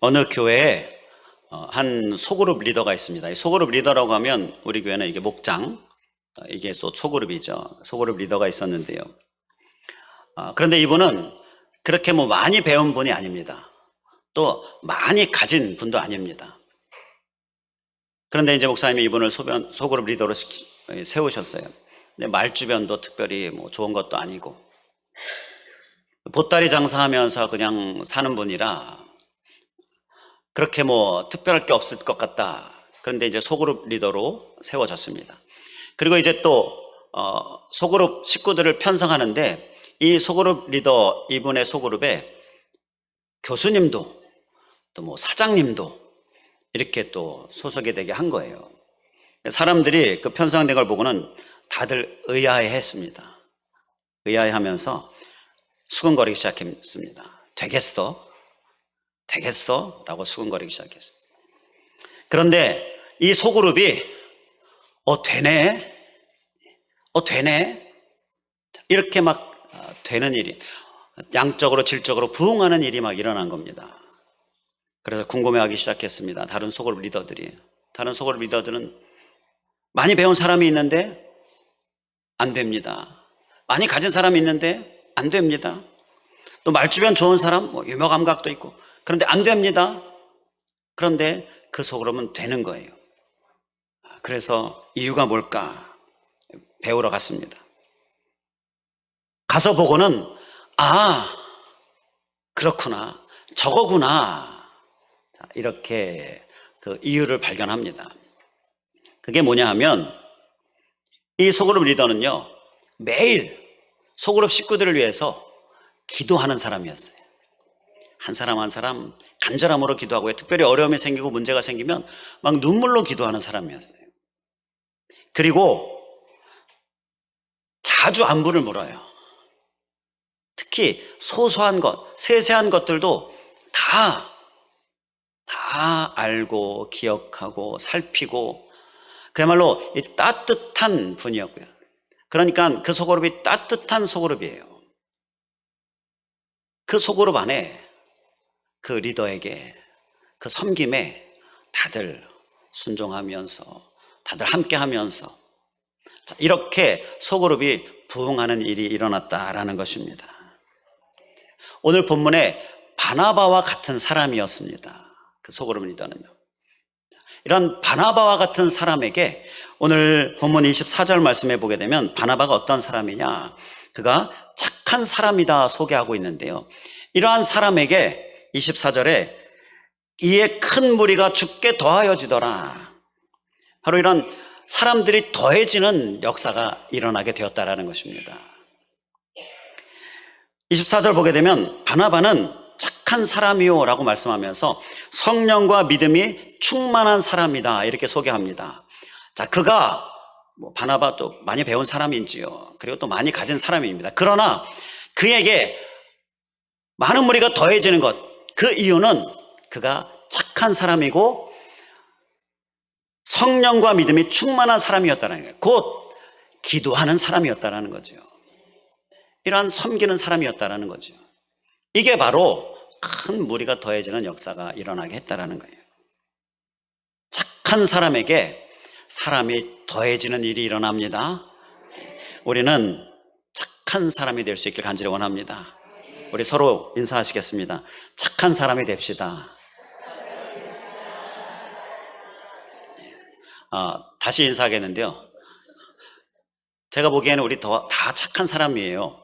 어느 교회에 한 소그룹 리더가 있습니다. 이 소그룹 리더라고 하면 우리 교회는 이게 목장, 이게 또 소그룹이죠. 소그룹 리더가 있었는데요. 그런데 이분은 그렇게 많이 배운 분이 아닙니다. 또 많이 가진 분도 아닙니다. 그런데 이제 목사님이 이분을 소그룹 리더로 세우셨어요. 근데 말주변도 특별히 좋은 것도 아니고 보따리 장사하면서 그냥 사는 분이라 그렇게 특별할 게 없을 것 같다. 그런데 이제 소그룹 리더로 세워졌습니다. 그리고 이제 또 소그룹 식구들을 편성하는데 이 소그룹 리더, 이분의 소그룹에 교수님도 또 사장님도 이렇게 또 소속이 되게 한 거예요. 사람들이 그 편성된 걸 보고는 다들 의아해했습니다. 의아해하면서 수근거리기 시작했습니다. 되겠어? 되겠어? 라고 수근거리기 시작했어요. 그런데 이 소그룹이 되네? 되네? 이렇게 되는 일이, 양적으로 질적으로 부응하는 일이 일어난 겁니다. 그래서 궁금해하기 시작했습니다. 다른 소그룹 리더들은 많이 배운 사람이 있는데 안 됩니다. 많이 가진 사람이 있는데 안 됩니다. 또 말주변 좋은 사람, 유머 감각도 있고, 그런데 안 됩니다. 그런데 그 소그룹은 되는 거예요. 그래서 이유가 뭘까 배우러 갔습니다. 가서 보고는 그렇구나, 저거구나, 이렇게 그 이유를 발견합니다. 그게 뭐냐 하면 이 소그룹 리더는요, 매일 소그룹 식구들을 위해서 기도하는 사람이었어요. 한 사람 한 사람 간절함으로 기도하고요. 특별히 어려움이 생기고 문제가 생기면 눈물로 기도하는 사람이었어요. 그리고 자주 안부를 물어요. 특히 소소한 것, 세세한 것들도 다 알고 기억하고 살피고, 그야말로 따뜻한 분이었고요. 그러니까 그 소그룹이 따뜻한 소그룹이에요. 그 소그룹 안에 그 리더에게, 그 섬김에 다들 순종하면서, 다들 함께 하면서 이렇게 소그룹이 부흥하는 일이 일어났다라는 것입니다. 오늘 본문에 바나바와 같은 사람이었습니다. 그 소그룹 리더는요. 이런 바나바와 같은 사람에게 오늘 본문 24절 말씀해 보게 되면 바나바가 어떤 사람이냐, 그가 착한 사람이다 소개하고 있는데요. 이러한 사람에게 24절에 이에 큰 무리가 죽게 더하여지더라. 바로 이런 사람들이 더해지는 역사가 일어나게 되었다라는 것입니다. 24절 보게 되면 바나바는 착한 사람이요 라고 말씀하면서 성령과 믿음이 충만한 사람이다 이렇게 소개합니다. 자, 그가 바나바 또 많이 배운 사람인지요, 그리고 또 많이 가진 사람입니다. 그러나 그에게 많은 무리가 더해지는 것, 그 이유는 그가 착한 사람이고 성령과 믿음이 충만한 사람이었다는 거예요. 곧 기도하는 사람이었다는 거죠. 이러한 섬기는 사람이었다는 거죠. 이게 바로 큰 무리가 더해지는 역사가 일어나게 했다는 거예요. 착한 사람에게 사람이 더해지는 일이 일어납니다. 우리는 착한 사람이 될 수 있길 간절히 원합니다. 우리 서로 인사하시겠습니다. 착한 사람이 됩시다. 다시 인사하겠는데요. 제가 보기에는 우리 다 착한 사람이에요.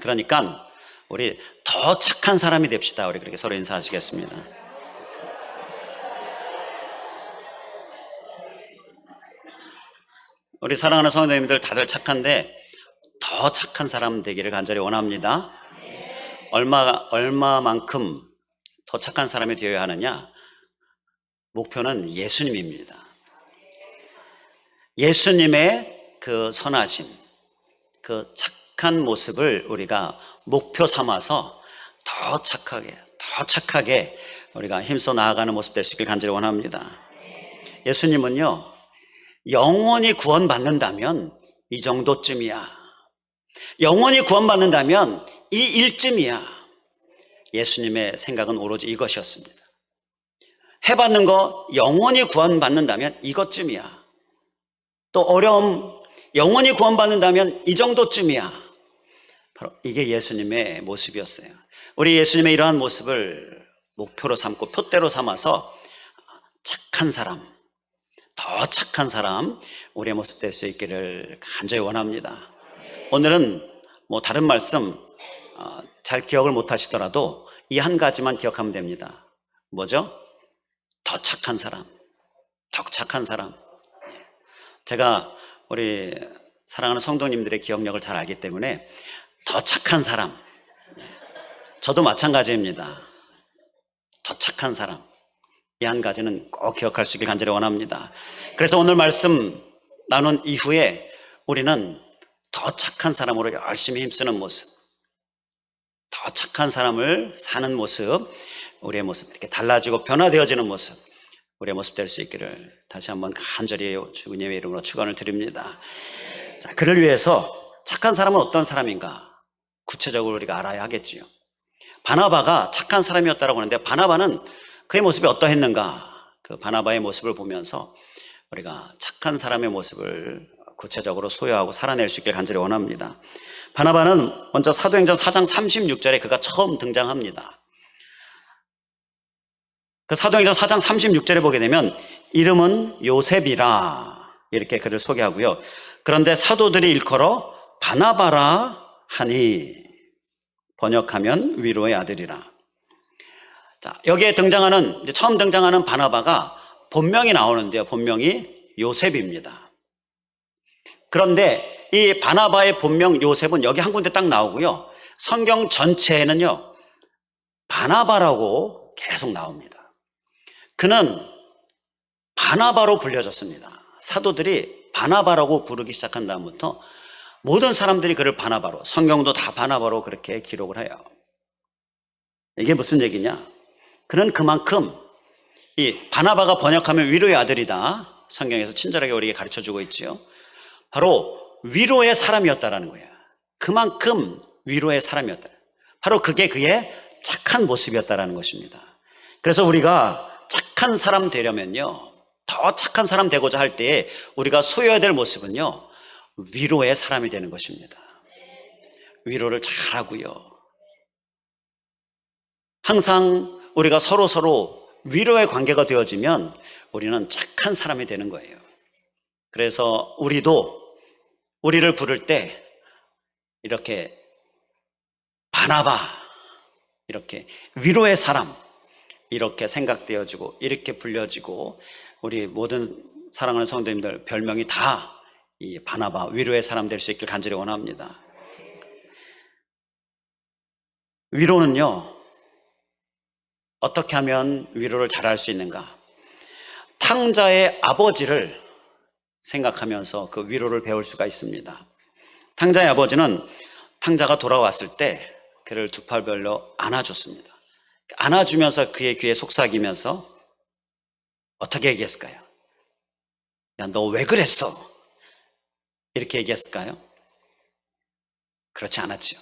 그러니까 우리 더 착한 사람이 됩시다. 우리 그렇게 서로 인사하시겠습니다. 우리 사랑하는 성도님들 다들 착한데 더 착한 사람 되기를 간절히 원합니다. 얼마만큼 더 착한 사람이 되어야 하느냐? 목표는 예수님입니다. 예수님의 그 선하심, 그 착한 모습을 우리가 목표 삼아서 더 착하게 우리가 힘써 나아가는 모습 될 수 있길 간절히 원합니다. 예수님은요, 영원히 구원받는다면 이 정도쯤이야. 영원히 구원받는다면 이 일쯤이야. 예수님의 생각은 오로지 이것이었습니다. 해받는 거 영원히 구원받는다면 이것쯤이야. 또 어려움 영원히 구원받는다면 이 정도쯤이야. 바로 이게 예수님의 모습이었어요. 우리 예수님의 이러한 모습을 목표로 삼고 표대로 삼아서 착한 사람, 더 착한 사람, 우리의 모습 될 수 있기를 간절히 원합니다. 오늘은 뭐 다른 말씀 잘 기억을 못 하시더라도 이 한 가지만 기억하면 됩니다. 뭐죠? 더 착한 사람, 더 착한 사람. 제가 우리 사랑하는 성도님들의 기억력을 잘 알기 때문에 더 착한 사람, 저도 마찬가지입니다. 더 착한 사람, 이 한 가지는 꼭 기억할 수 있길 간절히 원합니다. 그래서 오늘 말씀 나눈 이후에 우리는 더 착한 사람으로 열심히 힘쓰는 모습, 더 착한 사람을 사는 모습, 우리의 모습 이렇게 달라지고 변화되어지는 모습, 우리의 모습 될 수 있기를 다시 한번 간절히 주님의 이름으로 축원을 드립니다. 자, 그를 위해서 착한 사람은 어떤 사람인가 구체적으로 우리가 알아야 하겠지요. 바나바가 착한 사람이었다고 하는데 바나바는 그의 모습이 어떠했는가, 그 바나바의 모습을 보면서 우리가 착한 사람의 모습을 구체적으로 소유하고 살아낼 수 있길 간절히 원합니다. 바나바는 먼저 사도행전 4장 36절에 그가 처음 등장합니다. 그 사도행전 4장 36절에 보게 되면 이름은 요셉이라 이렇게 그를 소개하고요. 그런데 사도들이 일컬어 바나바라 하니 번역하면 위로의 아들이라. 자, 여기에 등장하는, 이제 처음 등장하는 바나바가 본명이 나오는데요. 본명이 요셉입니다. 그런데 이 바나바의 본명 요셉은 여기 한 군데 딱 나오고요. 성경 전체에는요, 바나바라고 계속 나옵니다. 그는 바나바로 불려졌습니다. 사도들이 바나바라고 부르기 시작한 다음부터 모든 사람들이 그를 바나바로, 성경도 다 바나바로 그렇게 기록을 해요. 이게 무슨 얘기냐? 그는 그만큼 이 바나바가 번역하면 위로의 아들이다, 성경에서 친절하게 우리에게 가르쳐주고 있지요. 바로 위로의 사람이었다라는 거예요. 그만큼 위로의 사람이었다. 바로 그게 그의 착한 모습이었다라는 것입니다. 그래서 우리가 착한 사람 되려면요, 더 착한 사람 되고자 할 때에 우리가 소유해야 될 모습은요, 위로의 사람이 되는 것입니다. 위로를 잘하고요. 항상 우리가 서로 위로의 관계가 되어지면 우리는 착한 사람이 되는 거예요. 그래서 우리도 우리를 부를 때 이렇게 바나바, 이렇게 위로의 사람, 이렇게 생각되어지고 이렇게 불려지고 우리 모든 사랑하는 성도님들 별명이 다 이 바나바, 위로의 사람 될 수 있길 간절히 원합니다. 위로는요, 어떻게 하면 위로를 잘할 수 있는가? 탕자의 아버지를 생각하면서 그 위로를 배울 수가 있습니다. 탕자의 아버지는 탕자가 돌아왔을 때 그를 두 팔 벌려 안아줬습니다. 안아주면서 그의 귀에 속삭이면서 어떻게 얘기했을까요? 야, 너 왜 그랬어? 이렇게 얘기했을까요? 그렇지 않았지요.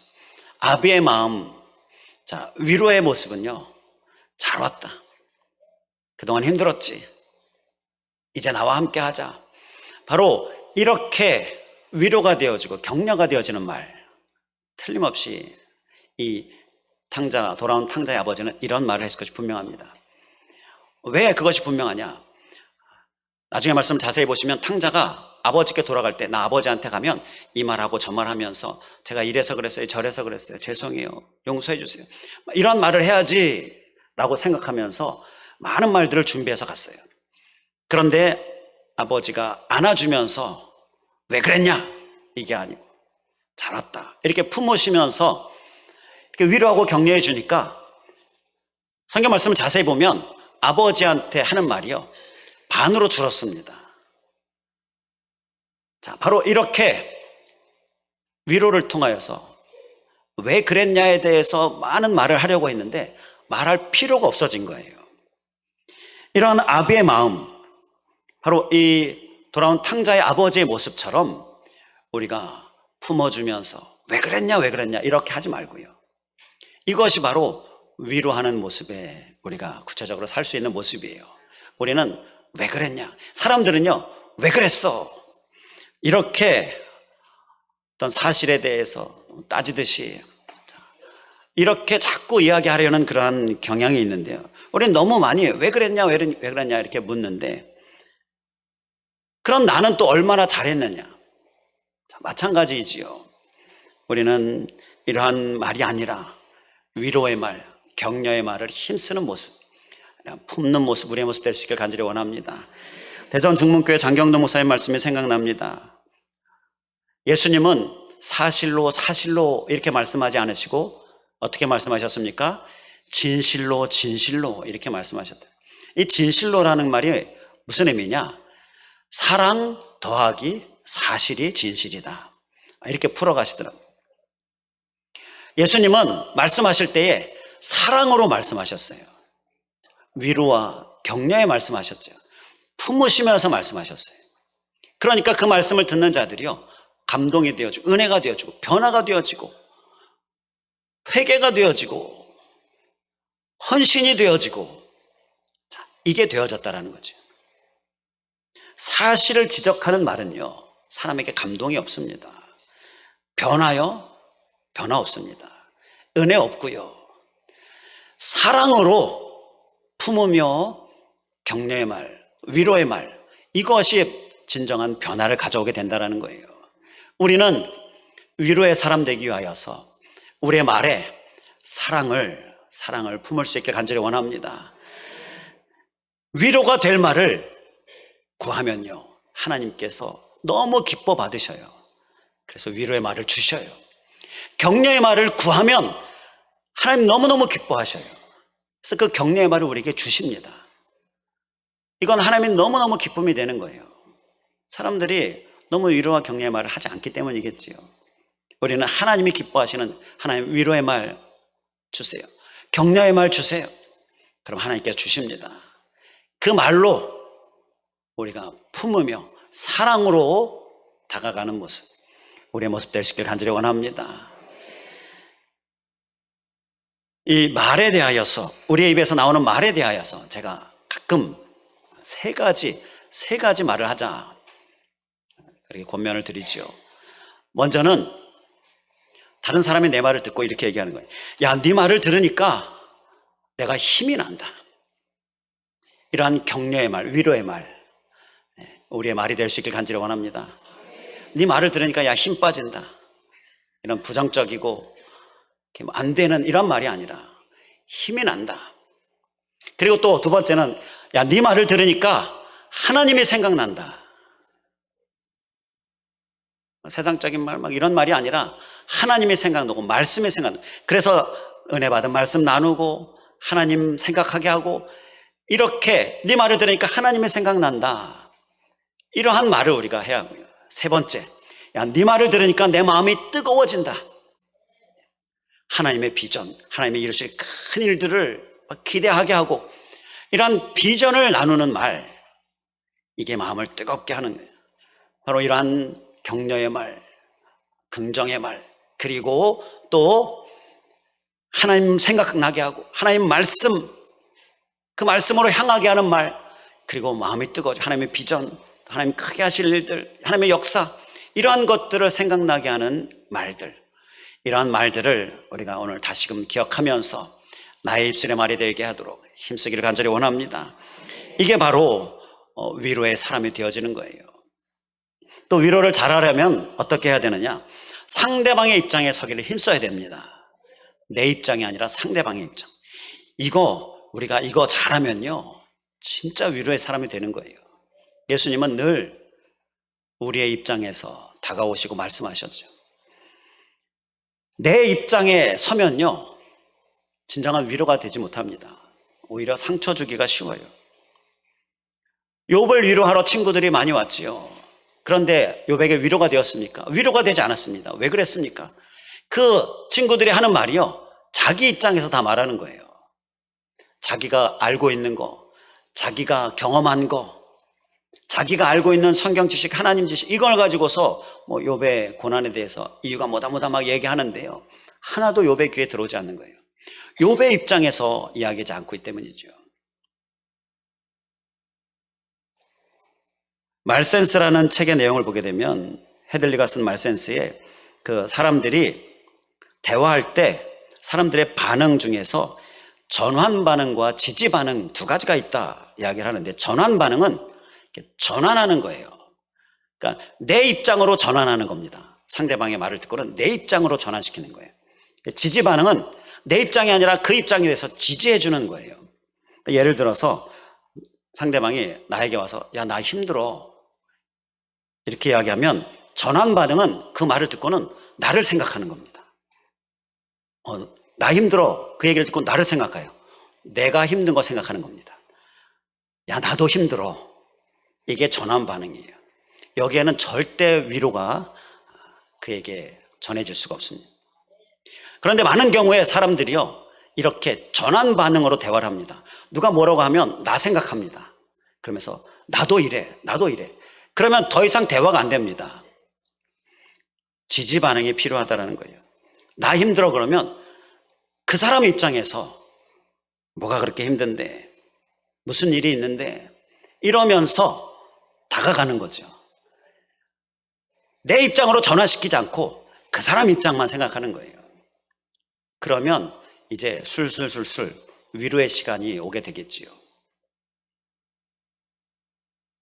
아비의 마음, 자, 위로의 모습은요, 잘 왔다. 그동안 힘들었지. 이제 나와 함께 하자. 바로 이렇게 위로가 되어지고 격려가 되어지는 말, 틀림없이 이 돌아온 탕자의 아버지는 이런 말을 했을 것이 분명합니다. 왜 그것이 분명하냐? 나중에 말씀 자세히 보시면 탕자가 아버지께 돌아갈 때 나 아버지한테 가면 이 말하고 저 말하면서 제가 이래서 그랬어요, 저래서 그랬어요, 죄송해요, 용서해 주세요, 이런 말을 해야지 라고 생각하면서 많은 말들을 준비해서 갔어요. 그런데 아버지가 안아주면서 왜 그랬냐? 이게 아니고 잘 왔다, 이렇게 품으시면서 이렇게 위로하고 격려해 주니까 성경 말씀을 자세히 보면 아버지한테 하는 말이요, 반으로 줄었습니다. 자, 바로 이렇게 위로를 통하여서 왜 그랬냐에 대해서 많은 말을 하려고 했는데 말할 필요가 없어진 거예요. 이러한 아비의 마음, 바로 이 돌아온 탕자의 아버지의 모습처럼 우리가 품어주면서 왜 그랬냐 이렇게 하지 말고요. 이것이 바로 위로하는 모습에 우리가 구체적으로 살 수 있는 모습이에요. 우리는 왜 그랬냐? 사람들은요, 왜 그랬어? 이렇게 어떤 사실에 대해서 따지듯이 이렇게 자꾸 이야기하려는 그러한 경향이 있는데요. 우리는 너무 많이 왜 그랬냐, 왜 그랬냐 이렇게 묻는데, 그럼 나는 또 얼마나 잘했느냐? 마찬가지이지요. 우리는 이러한 말이 아니라 위로의 말, 격려의 말을 힘쓰는 모습, 품는 모습, 우리의 모습 될 수 있길 간절히 원합니다. 대전 중문교회 장경도 목사님 말씀이 생각납니다. 예수님은 사실로 사실로 이렇게 말씀하지 않으시고 어떻게 말씀하셨습니까? 진실로 진실로 이렇게 말씀하셨다. 이 진실로라는 말이 무슨 의미냐? 사랑 더하기 사실이 진실이다. 이렇게 풀어가시더라고요. 예수님은 말씀하실 때에 사랑으로 말씀하셨어요. 위로와 격려에 말씀하셨죠. 품으시면서 말씀하셨어요. 그러니까 그 말씀을 듣는 자들이요, 감동이 되어지고 은혜가 되어지고 변화가 되어지고 회개가 되어지고 헌신이 되어지고, 자, 이게 되어졌다라는 거죠. 사실을 지적하는 말은요, 사람에게 감동이 없습니다. 변화요? 변화 없습니다. 은혜 없고요. 사랑으로 품으며 격려의 말, 위로의 말, 이것이 진정한 변화를 가져오게 된다는 거예요. 우리는 위로의 사람 되기 위하여서 우리의 말에 사랑을 품을 수 있게 간절히 원합니다. 위로가 될 말을 구하면요, 하나님께서 너무 기뻐 받으셔요. 그래서 위로의 말을 주셔요. 격려의 말을 구하면 하나님 너무너무 기뻐하셔요. 그래서 그 격려의 말을 우리에게 주십니다. 이건 하나님이 너무너무 기쁨이 되는 거예요. 사람들이 너무 위로와 격려의 말을 하지 않기 때문이겠지요. 우리는 하나님이 기뻐하시는 하나님 위로의 말 주세요. 격려의 말 주세요. 그럼 하나님께서 주십니다. 그 말로 우리가 품으며 사랑으로 다가가는 모습, 우리의 모습 될 수 있기를 간절히 원합니다. 이 말에 대하여서, 우리의 입에서 나오는 말에 대하여서 제가 가끔 세 가지 말을 하자 그렇게 권면을 드리죠. 먼저는 다른 사람이 내 말을 듣고 이렇게 얘기하는 거예요. 야, 네 말을 들으니까 내가 힘이 난다. 이러한 격려의 말, 위로의 말, 우리의 말이 될 수 있길 간절히 원합니다. 네 말을 들으니까 야, 힘 빠진다. 이런 부정적이고 안 되는 이런 말이 아니라 힘이 난다. 그리고 또 두 번째는 야, 네 말을 들으니까 하나님이 생각난다. 세상적인 말 막 이런 말이 아니라 하나님이 생각나고 말씀이 생각나고, 그래서 은혜 받은 말씀 나누고 하나님 생각하게 하고, 이렇게 네 말을 들으니까 하나님이 생각난다. 이러한 말을 우리가 해야 하고요. 세 번째, 야, 네 말을 들으니까 내 마음이 뜨거워진다. 하나님의 비전, 하나님의 이루실 큰 일들을 기대하게 하고, 이러한 비전을 나누는 말, 이게 마음을 뜨겁게 하는 거예요. 바로 이러한 격려의 말, 긍정의 말, 그리고 또 하나님 생각나게 하고 하나님 말씀, 그 말씀으로 향하게 하는 말, 그리고 마음이 뜨거워져 하나님의 비전, 하나님 크게 하실 일들, 하나님의 역사, 이러한 것들을 생각나게 하는 말들, 이러한 말들을 우리가 오늘 다시금 기억하면서 나의 입술의 말이 되게 하도록 힘쓰기를 간절히 원합니다. 이게 바로 위로의 사람이 되어지는 거예요. 또 위로를 잘하려면 어떻게 해야 되느냐? 상대방의 입장에 서기를 힘써야 됩니다. 내 입장이 아니라 상대방의 입장. 우리가 이거 잘하면요, 진짜 위로의 사람이 되는 거예요. 예수님은 늘 우리의 입장에서 다가오시고 말씀하셨죠. 내 입장에 서면요, 진정한 위로가 되지 못합니다. 오히려 상처 주기가 쉬워요. 욥을 위로하러 친구들이 많이 왔지요. 그런데 욥에게 위로가 되었습니까? 위로가 되지 않았습니다. 왜 그랬습니까? 그 친구들이 하는 말이요, 자기 입장에서 다 말하는 거예요. 자기가 알고 있는 거, 자기가 경험한 거, 자기가 알고 있는 성경 지식, 하나님 지식, 이걸 가지고서 욥의 고난에 대해서 이유가 뭐다 막 얘기하는데요, 하나도 욥의 귀에 들어오지 않는 거예요. 욥의 입장에서 이야기하지 않고 있기 때문이죠. 말센스라는 책의 내용을 보게 되면 헤들리가 쓴 말센스에 그 사람들이 대화할 때 사람들의 반응 중에서 전환 반응과 지지 반응 두 가지가 있다 이야기를 하는데, 전환 반응은 전환하는 거예요. 그러니까 내 입장으로 전환하는 겁니다. 상대방의 말을 듣고는 내 입장으로 전환시키는 거예요. 지지 반응은 내 입장이 아니라 그 입장에 대해서 지지해 주는 거예요. 예를 들어서 상대방이 나에게 와서 야, 나 힘들어 이렇게 이야기하면 전환 반응은 그 말을 듣고는 나를 생각하는 겁니다. 나 힘들어 그 얘기를 듣고 나를 생각해요. 내가 힘든 거 생각하는 겁니다. 야, 나도 힘들어. 이게 전환 반응이에요. 여기에는 절대 위로가 그에게 전해질 수가 없습니다. 그런데 많은 경우에 사람들이요, 이렇게 전환 반응으로 대화를 합니다. 누가 뭐라고 하면 나 생각합니다. 그러면서 나도 이래, 나도 이래. 그러면 더 이상 대화가 안 됩니다. 지지 반응이 필요하다는 거예요. 나 힘들어 그러면 그 사람 입장에서 뭐가 그렇게 힘든데, 무슨 일이 있는데, 이러면서 다가가는 거죠. 내 입장으로 전환시키지 않고 그 사람 입장만 생각하는 거예요. 그러면 이제 술술술술 위로의 시간이 오게 되겠지요.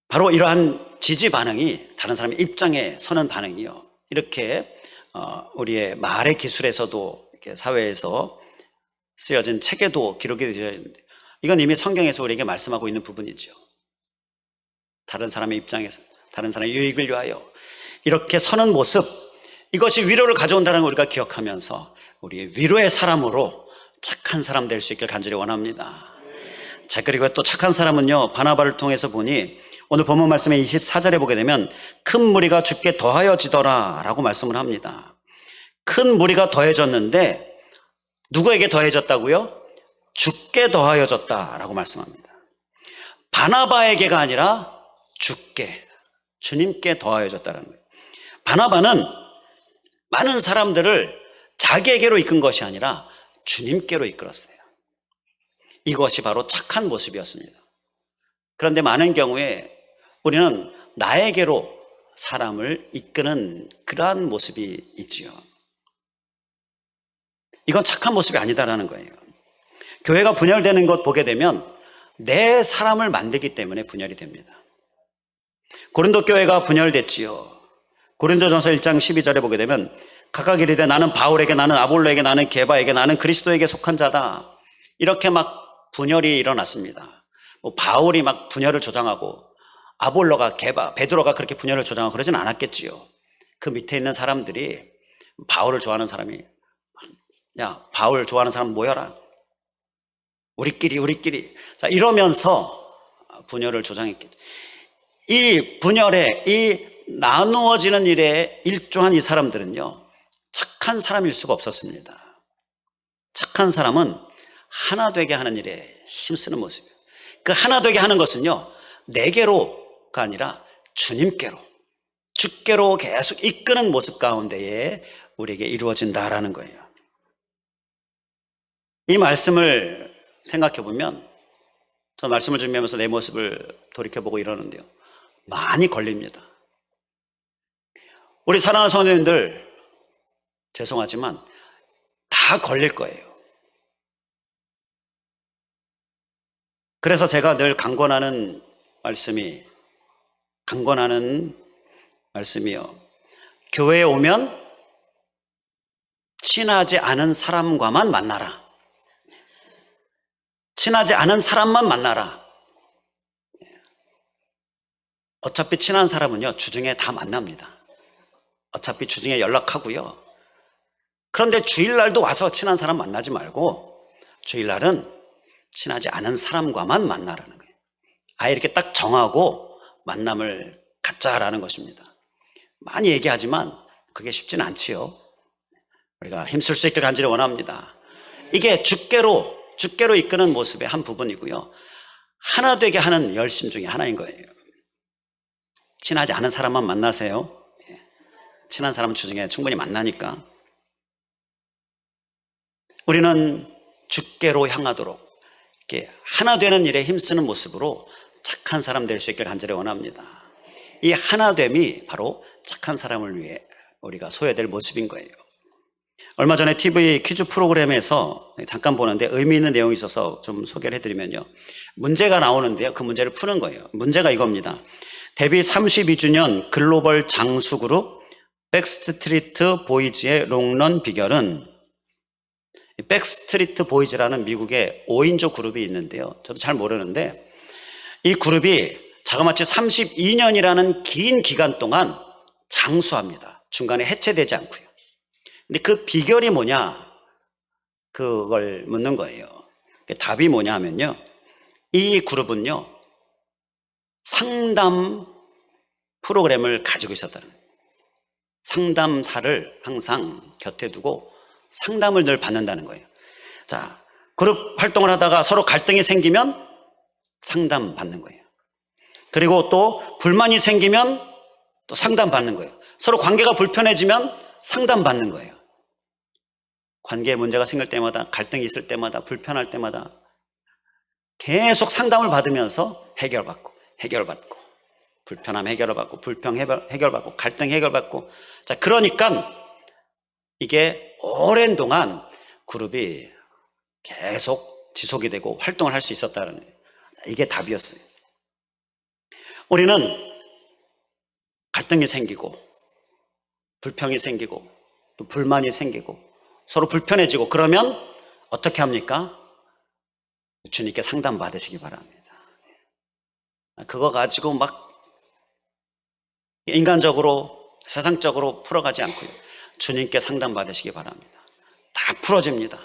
바로 이러한 지지 반응이 다른 사람의 입장에 서는 반응이요. 이렇게 우리의 말의 기술에서도 이렇게 사회에서 쓰여진 책에도 기록이 되어 있는데, 이건 이미 성경에서 우리에게 말씀하고 있는 부분이죠. 다른 사람의 입장에서, 다른 사람의 유익을 위하여 이렇게 서는 모습, 이것이 위로를 가져온다는 걸 우리가 기억하면서 우리의 위로의 사람으로 착한 사람 될 수 있길 간절히 원합니다. 자, 그리고 또 착한 사람은요, 바나바를 통해서 보니 오늘 본문 말씀의 24절에 보게 되면 큰 무리가 주께 더하여지더라 라고 말씀을 합니다. 큰 무리가 더해졌는데 누구에게 더해졌다고요? 주께 더하여졌다 라고 말씀합니다. 바나바에게가 아니라 주께, 주님께 더하여졌다는 거예요. 바나바는 많은 사람들을 자기에게로 이끈 것이 아니라 주님께로 이끌었어요. 이것이 바로 착한 모습이었습니다. 그런데 많은 경우에 우리는 나에게로 사람을 이끄는 그러한 모습이 있지요. 이건 착한 모습이 아니다라는 거예요. 교회가 분열되는 것 보게 되면 내 사람을 만들기 때문에 분열이 됩니다. 고린도 교회가 분열됐지요. 고린도전서 1장 12절에 보게 되면 각각 이르되 나는 바울에게, 나는 아볼로에게, 나는 게바에게, 나는 그리스도에게 속한 자다. 이렇게 막 분열이 일어났습니다. 바울이 막 분열을 조장하고 아볼로가, 게바, 베드로가 그렇게 분열을 조장하고 그러진 않았겠지요. 그 밑에 있는 사람들이 바울을 좋아하는 사람이, 야, 바울 좋아하는 사람 모여라. 우리끼리. 자, 이러면서 분열을 조장했겠죠. 이 분열에, 이 나누어지는 일에 일조한 이 사람들은요, 착한 사람일 수가 없었습니다. 착한 사람은 하나 되게 하는 일에 힘쓰는 모습이에요. 그 하나 되게 하는 것은요, 내게로가 아니라 주님께로, 주께로 계속 이끄는 모습 가운데에 우리에게 이루어진다라는 거예요. 이 말씀을 생각해 보면, 저 말씀을 준비하면서 내 모습을 돌이켜보고 이러는데요, 많이 걸립니다. 우리 사랑하는 성도님들, 죄송하지만 다 걸릴 거예요. 그래서 제가 늘 강권하는 말씀이요, 교회에 오면 친하지 않은 사람과만 만나라. 친하지 않은 사람만 만나라. 어차피 친한 사람은요, 주중에 다 만납니다. 어차피 주중에 연락하고요. 그런데 주일날도 와서 친한 사람 만나지 말고 주일날은 친하지 않은 사람과만 만나라는 거예요. 아예 이렇게 딱 정하고 만남을 갖자라는 것입니다. 많이 얘기하지만 그게 쉽지는 않지요. 우리가 힘쓸 수 있길 간절히 원합니다. 이게 주께로 이끄는 모습의 한 부분이고요, 하나 되게 하는 열심 중에 하나인 거예요. 친하지 않은 사람만 만나세요. 친한 사람은 주중에 충분히 만나니까. 우리는 주께로 향하도록 이렇게 하나 되는 일에 힘쓰는 모습으로 착한 사람 될 수 있길 간절히 원합니다. 이 하나됨이 바로 착한 사람을 위해 우리가 소외될 모습인 거예요. 얼마 전에 TV 퀴즈 프로그램에서 잠깐 보는데 의미 있는 내용이 있어서 좀 소개를 해드리면요, 문제가 나오는데요, 그 문제를 푸는 거예요. 문제가 이겁니다. 데뷔 32주년 글로벌 장수그룹 백스트리트 보이즈의 롱런 비결은, 백스트리트 보이즈라는 미국의 5인조 그룹이 있는데요, 저도 잘 모르는데 이 그룹이 자그마치 32년이라는 긴 기간 동안 장수합니다. 중간에 해체되지 않고요. 근데 그 비결이 뭐냐, 그걸 묻는 거예요. 답이 뭐냐 하면요, 이 그룹은요 상담 프로그램을 가지고 있었다는 거예요. 상담사를 항상 곁에 두고 상담을 늘 받는다는 거예요. 자, 그룹 활동을 하다가 서로 갈등이 생기면 상담 받는 거예요. 그리고 또 불만이 생기면 또 상담 받는 거예요. 서로 관계가 불편해지면 상담 받는 거예요. 관계에 문제가 생길 때마다, 갈등이 있을 때마다, 불편할 때마다 계속 상담을 받으면서 해결받고, 불편함 해결받고, 불평 해결받고, 갈등 해결받고. 자, 그러니까 이게 오랜 동안 그룹이 계속 지속이 되고 활동을 할 수 있었다는 거예요. 이게 답이었어요. 우리는 갈등이 생기고, 불평이 생기고, 또 불만이 생기고, 서로 불편해지고, 그러면 어떻게 합니까? 주님께 상담 받으시기 바랍니다. 그거 가지고 막 인간적으로, 세상적으로 풀어가지 않고요, 주님께 상담 받으시기 바랍니다. 다 풀어집니다.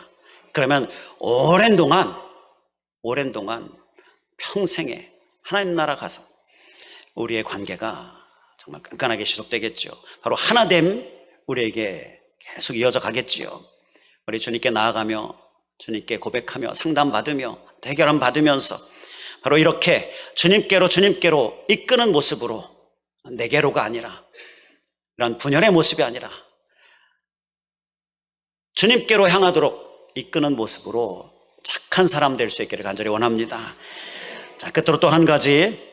그러면 오랜 동안 평생에 하나님 나라 가서 우리의 관계가 정말 끈끈하게 지속되겠죠. 바로 하나됨 우리에게 계속 이어져 가겠지요. 우리 주님께 나아가며, 주님께 고백하며, 상담받으며, 해결함 받으면서 바로 이렇게 주님께로 이끄는 모습으로, 내게로가 아니라, 이런 분열의 모습이 아니라 주님께로 향하도록 이끄는 모습으로 착한 사람 될 수 있기를 간절히 원합니다. 자, 끝으로 또 한 가지,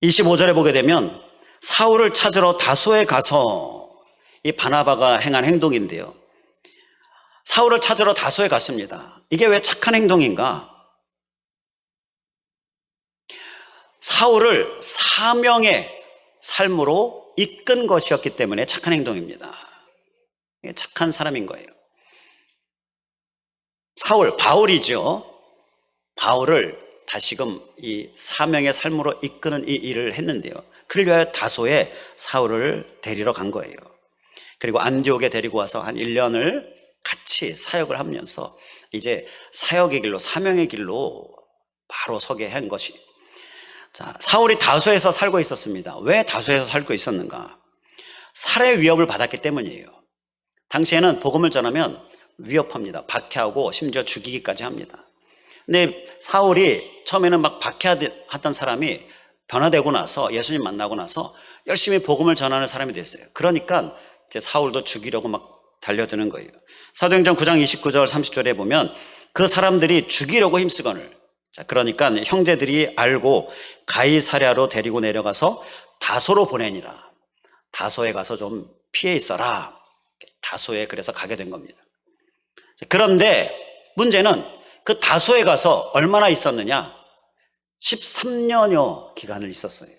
25절에 보게 되면 사울을 찾으러 다소에 가서, 이 바나바가 행한 행동인데요, 사울을 찾으러 다소에 갔습니다. 이게 왜 착한 행동인가? 사울을 사명의 삶으로 이끈 것이었기 때문에 착한 행동입니다. 착한 사람인 거예요. 바울이죠. 바울을 다시금 이 사명의 삶으로 이끄는 이 일을 했는데요, 그를 위하여 다소에 사울을 데리러 간 거예요. 그리고 안디옥에 데리고 와서 한 1년을 같이 사역을 하면서 이제 사역의 길로, 사명의 길로 바로 서게 한 것이. 자, 사울이 다소에서 살고 있었습니다. 왜 다소에서 살고 있었는가? 살해 위협을 받았기 때문이에요. 당시에는 복음을 전하면 위협합니다. 박해하고 심지어 죽이기까지 합니다. 근데 사울이 처음에는 막 박해하던 사람이 변화되고 나서, 예수님 만나고 나서 열심히 복음을 전하는 사람이 됐어요. 그러니까 이제 사울도 죽이려고 막 달려드는 거예요. 사도행전 9장 29절 30절에 보면 그 사람들이 죽이려고 힘쓰거늘. 자, 그러니까 형제들이 알고 가이사랴로 데리고 내려가서 다소로 보내니라. 다소에 가서 좀 피해 있어라. 다소에 그래서 가게 된 겁니다. 그런데 문제는 그 다소에 가서 얼마나 있었느냐? 13년여 기간을 있었어요.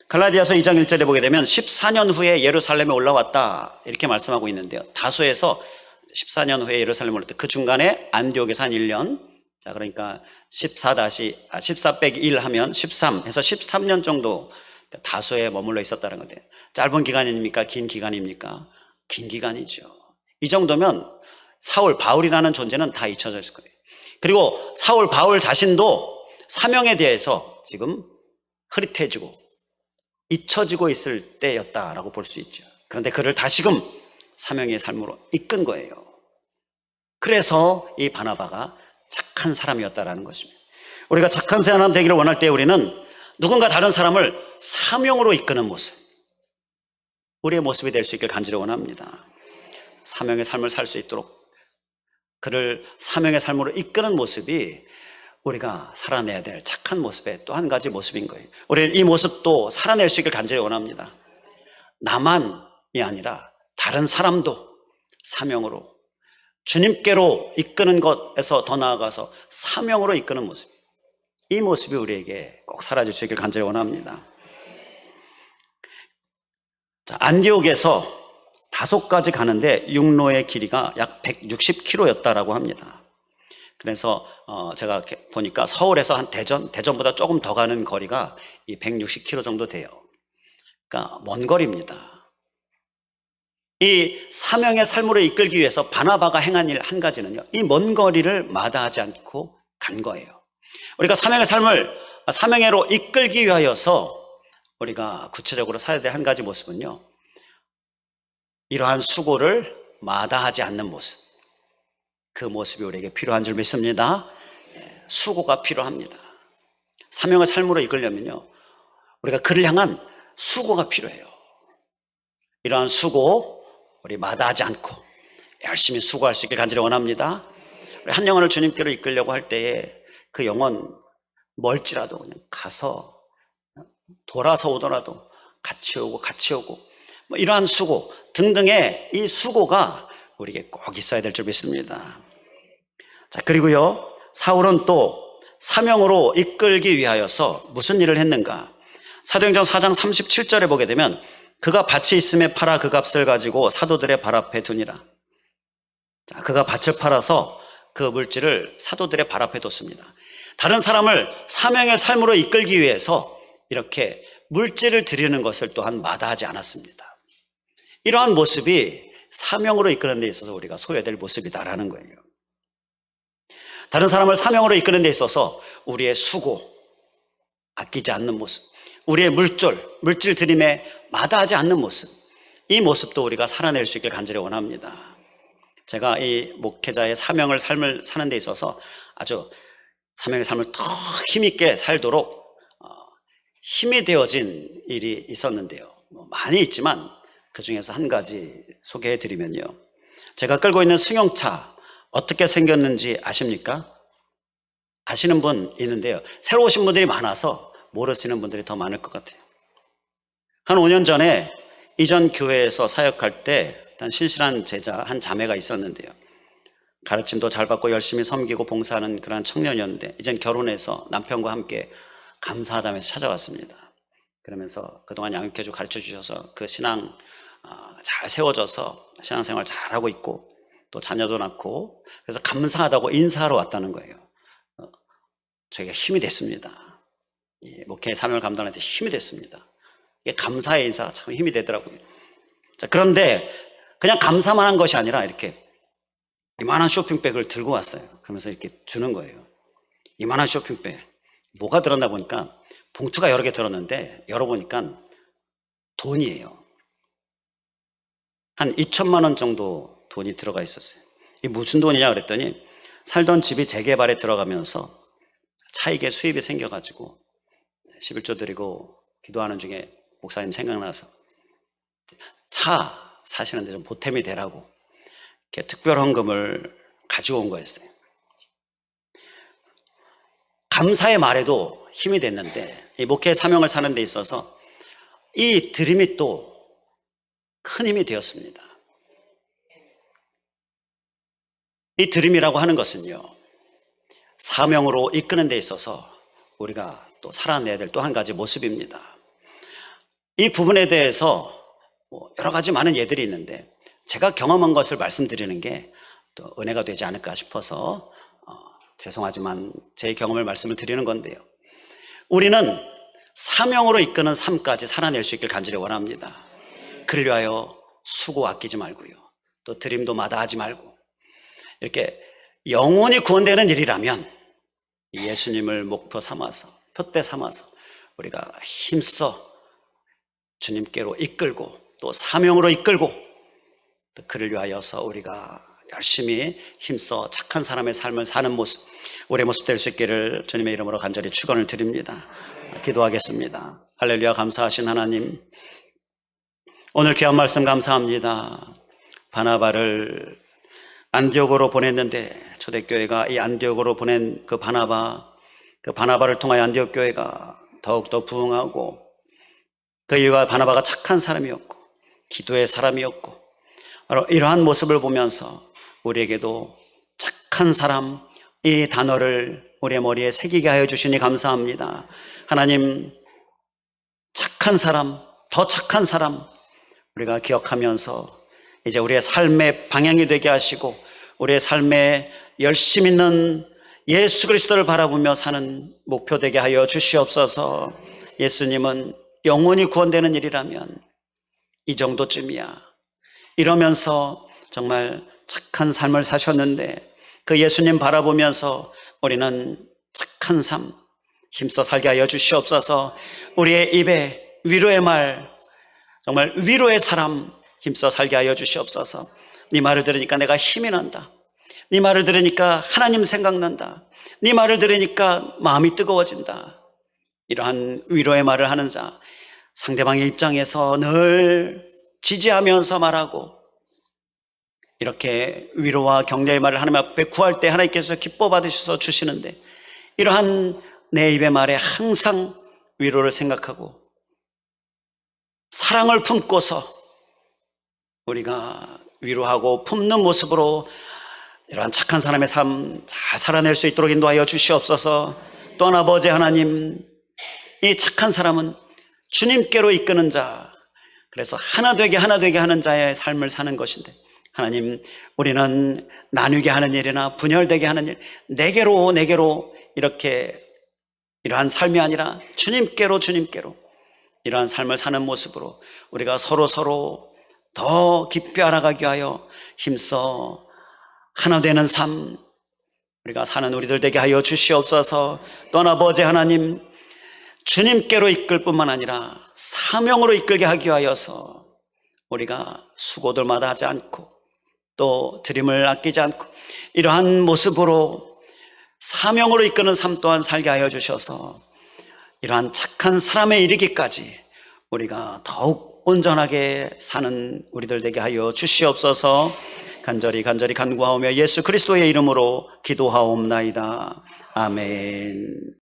갈라디아서 2장 1절에 보게 되면 14년 후에 예루살렘에 올라왔다, 이렇게 말씀하고 있는데요, 다소에서 14년 후에 예루살렘에 올라왔다. 그 중간에 안디옥에서 한 1년, 자, 그러니까 14 빼기 1 하면 13 해서 13년 정도 다소에 머물러 있었다는 건데, 짧은 기간입니까? 긴 기간입니까? 긴 기간이죠. 이 정도면 바울이라는 존재는 다 잊혀져 있을 거예요. 그리고 바울 자신도 사명에 대해서 지금 흐릿해지고 잊혀지고 있을 때였다라고 볼 수 있죠. 그런데 그를 다시금 사명의 삶으로 이끈 거예요. 그래서 이 바나바가 착한 사람이었다라는 것입니다. 우리가 착한 사람 되기를 원할 때 우리는 누군가 다른 사람을 사명으로 이끄는 모습, 우리의 모습이 될 수 있길 간절히 원합니다. 사명의 삶을 살 수 있도록 그를 사명의 삶으로 이끄는 모습이 우리가 살아내야 될 착한 모습의 또 한 가지 모습인 거예요. 우리는 이 모습도 살아낼 수 있길 간절히 원합니다. 나만이 아니라 다른 사람도 사명으로, 주님께로 이끄는 것에서 더 나아가서 사명으로 이끄는 모습, 이 모습이 우리에게 꼭 사라질 수 있길 간절히 원합니다. 자, 안디옥에서 다소까지 가는데 육로의 길이가 약 160km였다라고 합니다. 그래서 제가 보니까 서울에서 한 대전보다 조금 더 가는 거리가 이 160km 정도 돼요. 그러니까 먼 거리입니다. 이 사명의 삶으로 이끌기 위해서 바나바가 행한 일 한 가지는요, 이 먼 거리를 마다하지 않고 간 거예요. 우리가 사명의 삶을 사명으로 이끌기 위하여서 우리가 구체적으로 살아야 될 한 가지 모습은요, 이러한 수고를 마다하지 않는 모습, 그 모습이 우리에게 필요한 줄 믿습니다. 수고가 필요합니다. 사명의 삶으로 이끌려면요, 우리가 그를 향한 수고가 필요해요. 이러한 수고 우리 마다하지 않고 열심히 수고할 수 있길 간절히 원합니다. 우리 한 영혼을 주님께로 이끌려고 할 때에 그 영혼 멀지라도 그냥 가서 돌아서 오더라도 같이 오고 뭐 이러한 수고 등등의 이 수고가 우리에게 꼭 있어야 될 줄 믿습니다. 자, 그리고요, 사울은 또 사명으로 이끌기 위하여서 무슨 일을 했는가? 사도행전 4장 37절에 보게 되면 그가 밭이 있음에 팔아 그 값을 가지고 사도들의 발 앞에 두니라. 자, 그가 밭을 팔아서 그 물질을 사도들의 발 앞에 뒀습니다. 다른 사람을 사명의 삶으로 이끌기 위해서 이렇게 물질을 드리는 것을 또한 마다하지 않았습니다. 이러한 모습이 사명으로 이끄는 데 있어서 우리가 소유해야 될 모습이다라는 거예요. 다른 사람을 사명으로 이끄는 데 있어서 우리의 수고, 아끼지 않는 모습, 우리의 물질 드림에 마다하지 않는 모습, 이 모습도 우리가 살아낼 수 있길 간절히 원합니다. 제가 이 목회자의 삶을 사는 데 있어서 아주 사명의 삶을 더 힘있게 살도록 힘이 되어진 일이 있었는데요. 많이 있지만 그 중에서 한 가지 소개해 드리면요, 제가 끌고 있는 승용차 어떻게 생겼는지 아십니까? 아시는 분 있는데요, 새로 오신 분들이 많아서 모르시는 분들이 더 많을 것 같아요. 한 5년 전에 이전 교회에서 사역할 때 한 신실한 제자 한 자매가 있었는데요, 가르침도 잘 받고 열심히 섬기고 봉사하는 그런 청년이었는데 이젠 결혼해서 남편과 함께 감사하다면서 찾아왔습니다. 그러면서 그동안 양육해주고 가르쳐 주셔서 그 신앙 잘 세워져서 신앙생활 잘하고 있고 또 자녀도 낳고, 그래서 감사하다고 인사하러 왔다는 거예요. 저희가 힘이 됐습니다. 목회의 사명을 감당할 때 힘이 됐습니다. 이게 감사의 인사가 참 힘이 되더라고요. 자, 그런데 그냥 감사만 한 것이 아니라 이렇게 이만한 쇼핑백을 들고 왔어요. 그러면서 이렇게 주는 거예요. 이만한 쇼핑백. 뭐가 들었나 보니까 봉투가 여러 개 들었는데 열어보니까 돈이에요. 한 2천만 원 정도 돈이 들어가 있었어요. 이게 무슨 돈이냐 그랬더니 살던 집이 재개발에 들어가면서 차익의 수입이 생겨가지고 11조 드리고 기도하는 중에 목사님 생각나서 차 사시는데 좀 보탬이 되라고 이렇게 특별 헌금을 가지고 온 거였어요. 감사의 말에도 힘이 됐는데 이 목회의 사명을 사는 데 있어서 이 드림이 또 큰 힘이 되었습니다. 이 드림이라고 하는 것은요, 사명으로 이끄는 데 있어서 우리가 또 살아내야 될 또 한 가지 모습입니다. 이 부분에 대해서 여러 가지 많은 예들이 있는데 제가 경험한 것을 말씀드리는 게 또 은혜가 되지 않을까 싶어서 죄송하지만 제 경험을 말씀을 드리는 건데요, 우리는 사명으로 이끄는 삶까지 살아낼 수 있길 간절히 원합니다. 그를 위하여 수고 아끼지 말고요, 또 드림도 마다하지 말고, 이렇게 영혼이 구원되는 일이라면 예수님을 목표 삼아서, 표대 삼아서 우리가 힘써 주님께로 이끌고 또 사명으로 이끌고 또 그를 위하여서 우리가 열심히 힘써 착한 사람의 삶을 사는 모습, 우리의 모습 될 수 있기를 주님의 이름으로 간절히 축원을 드립니다. 기도하겠습니다. 할렐루야. 감사하신 하나님, 오늘 귀한 말씀 감사합니다. 바나바를 안디옥으로 보냈는데 초대교회가 이 안디옥으로 보낸 그 바나바를 통하여 안디옥 교회가 더욱더 부흥하고, 그 이유가 바나바가 착한 사람이었고 기도의 사람이었고, 바로 이러한 모습을 보면서 우리에게도 착한 사람, 이 단어를 우리의 머리에 새기게 하여 주시니 감사합니다. 하나님, 착한 사람, 더 착한 사람 우리가 기억하면서 이제 우리의 삶의 방향이 되게 하시고, 우리의 삶에 열심 있는 예수 그리스도를 바라보며 사는 목표 되게 하여 주시옵소서. 예수님은 영원히 구원되는 일이라면 이 정도쯤이야, 이러면서 정말 착한 삶을 사셨는데, 그 예수님 바라보면서 우리는 착한 삶 힘써 살게 하여 주시옵소서. 우리의 입에 위로의 말, 정말 위로의 사람 힘써 살게 하여 주시옵소서. 네 말을 들으니까 내가 힘이 난다. 네 말을 들으니까 하나님 생각난다. 네 말을 들으니까 마음이 뜨거워진다. 이러한 위로의 말을 하는 자, 상대방의 입장에서 늘 지지하면서 말하고, 이렇게 위로와 격려의 말을 하나님 앞에 구할 때 하나님께서 기뻐 받으셔서 주시는데, 이러한 내 입의 말에 항상 위로를 생각하고 사랑을 품고서 우리가 위로하고 품는 모습으로 이러한 착한 사람의 삶 잘 살아낼 수 있도록 인도하여 주시옵소서. 또한 아버지 하나님, 이 착한 사람은 주님께로 이끄는 자, 그래서 하나 되게 하는 자의 삶을 사는 것인데, 하나님, 우리는 나누게 하는 일이나 분열되게 하는 일, 내게로 이렇게 이러한 삶이 아니라 주님께로 이러한 삶을 사는 모습으로 우리가 서로 더 깊이 알아가기 위하여 힘써 하나 되는 삶 우리가 사는 우리들 되게 하여 주시옵소서. 또한 아버지 하나님, 주님께로 이끌 뿐만 아니라 사명으로 이끌게 하기 위하여서 우리가 수고들마다 하지 않고 또 드림을 아끼지 않고 이러한 모습으로 사명으로 이끄는 삶 또한 살게 하여 주셔서 이러한 착한 사람에 이르기까지 우리가 더욱 온전하게 사는 우리들 되게 하여 주시옵소서. 간절히 간구하오며 예수 그리스도의 이름으로 기도하옵나이다. 아멘.